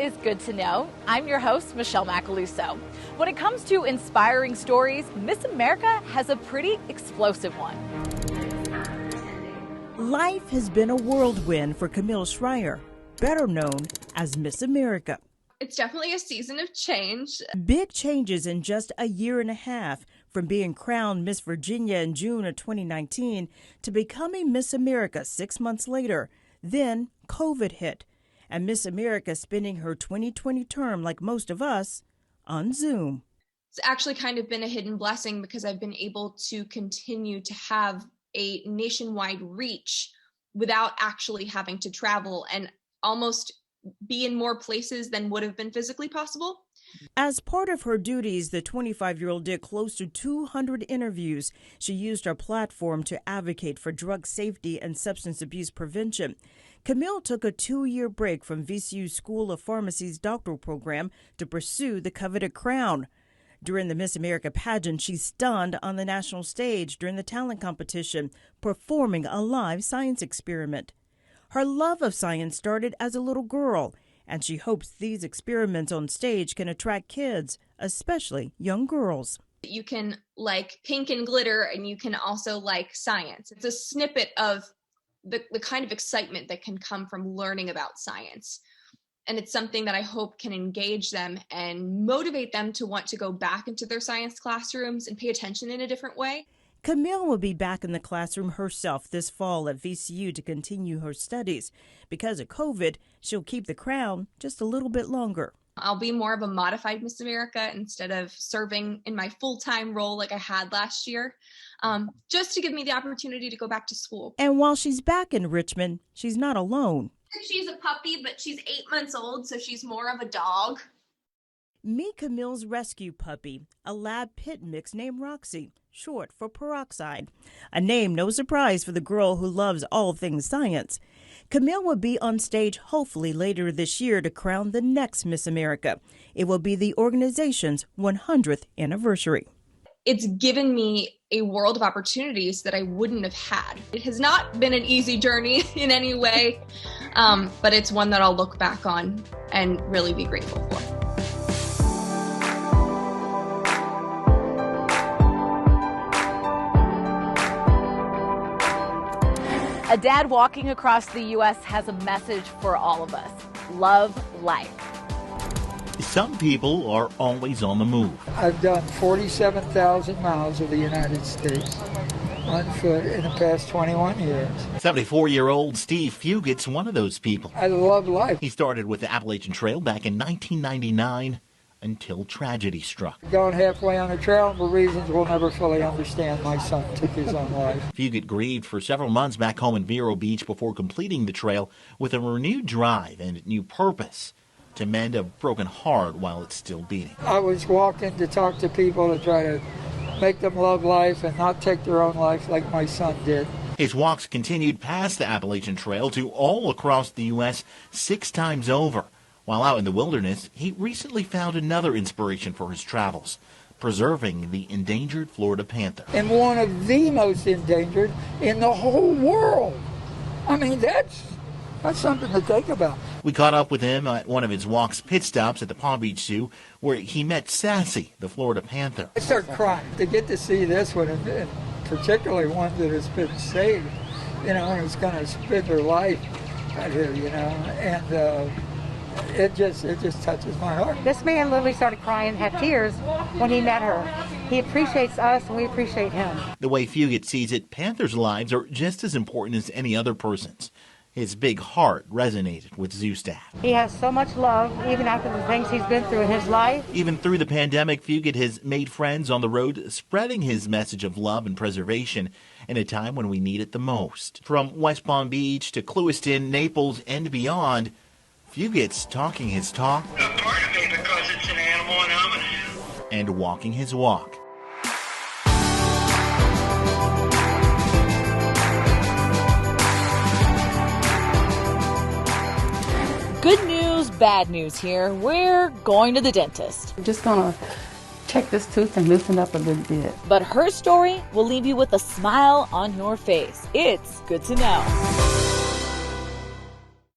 is Good to Know. I'm your host, Michelle Macaluso. When it comes to inspiring stories, Miss America has a pretty explosive one. Life has been a whirlwind for Camille Schrier, better known as Miss America. It's definitely a season of change. Big changes in just a year and a half, from being crowned Miss Virginia in June of 2019 to becoming Miss America 6 months later. Then COVID hit, and Miss America spending her 2020 term, like most of us, on Zoom. It's actually kind of been a hidden blessing because I've been able to continue to have a nationwide reach without actually having to travel and almost be in more places than would have been physically possible. As part of her duties, the 25-year-old did close to 200 interviews. She used her platform to advocate for drug safety and substance abuse prevention. Camille took a 2-year break from VCU School of Pharmacy's doctoral program to pursue the coveted crown. During the Miss America pageant, she stunned on the national stage during the talent competition, performing a live science experiment. Her love of science started as a little girl, and she hopes these experiments on stage can attract kids, especially young girls. You can like pink and glitter, and you can also like science. It's a snippet of the kind of excitement that can come from learning about science. And it's something that I hope can engage them and motivate them to want to go back into their science classrooms and pay attention in a different way. Camille will be back in the classroom herself this fall at VCU to continue her studies. Because of COVID, she'll keep the crown just a little bit longer. I'll be more of a modified Miss America instead of serving in my full-time role like I had last year, just to give me the opportunity to go back to school. And while she's back in Richmond, she's not alone. She's a puppy, but she's 8 months old, so she's more of a dog. Meet Camille's rescue puppy, a lab pit mix named Roxy, short for peroxide. A name no surprise for the girl who loves all things science. Camille will be on stage hopefully later this year to crown the next Miss America. It will be the organization's 100th anniversary. It's given me a world of opportunities that I wouldn't have had. It has not been an easy journey in any way, but it's one that I'll look back on and really be grateful for. A dad walking across the U.S. has a message for all of us. Love life. Some people are always on the move. I've done 47,000 miles of the United States on foot in the past 21 years. 74-year-old Steve Fugett's one of those people. I love life. He started with the Appalachian Trail back in 1999 until tragedy struck. Going halfway on the trail for reasons we'll never fully understand. My son took his own life. Fugett grieved for several months back home in Vero Beach before completing the trail with a renewed drive and new purpose to mend a broken heart while it's still beating. I was walking to talk to people to try to make them love life and not take their own life like my son did. His walks continued past the Appalachian Trail to all across the U.S. 6 times over. While out in the wilderness, he recently found another inspiration for his travels, preserving the endangered Florida panther. And one of the most endangered in the whole world. I mean, that's something to think about. We caught up with him at one of his walks pit stops at the Palm Beach Zoo, where he met Sassy, the Florida panther. I start crying to get to see this one, and particularly one that has been saved, and it's going to spend her life out here, and it just touches my heart. This man literally started crying, had tears when he met her. He appreciates us and we appreciate him. The way Fugett sees it, panthers' lives are just as important as any other person's. His big heart resonated with zoo staff. He has so much love, even after the things he's been through in his life. Even through the pandemic, Fugett has made friends on the road, spreading his message of love and preservation in a time when we need it the most. From West Palm Beach to Clewiston, Naples, and beyond, Fugett's talking his talk. A part of me because it's an animal and I'm an animal. And walking his walk. Good news, bad news here. We're going to the dentist. I'm just going to check this tooth and loosen up a little bit. But her story will leave you with a smile on your face. It's Good to Know.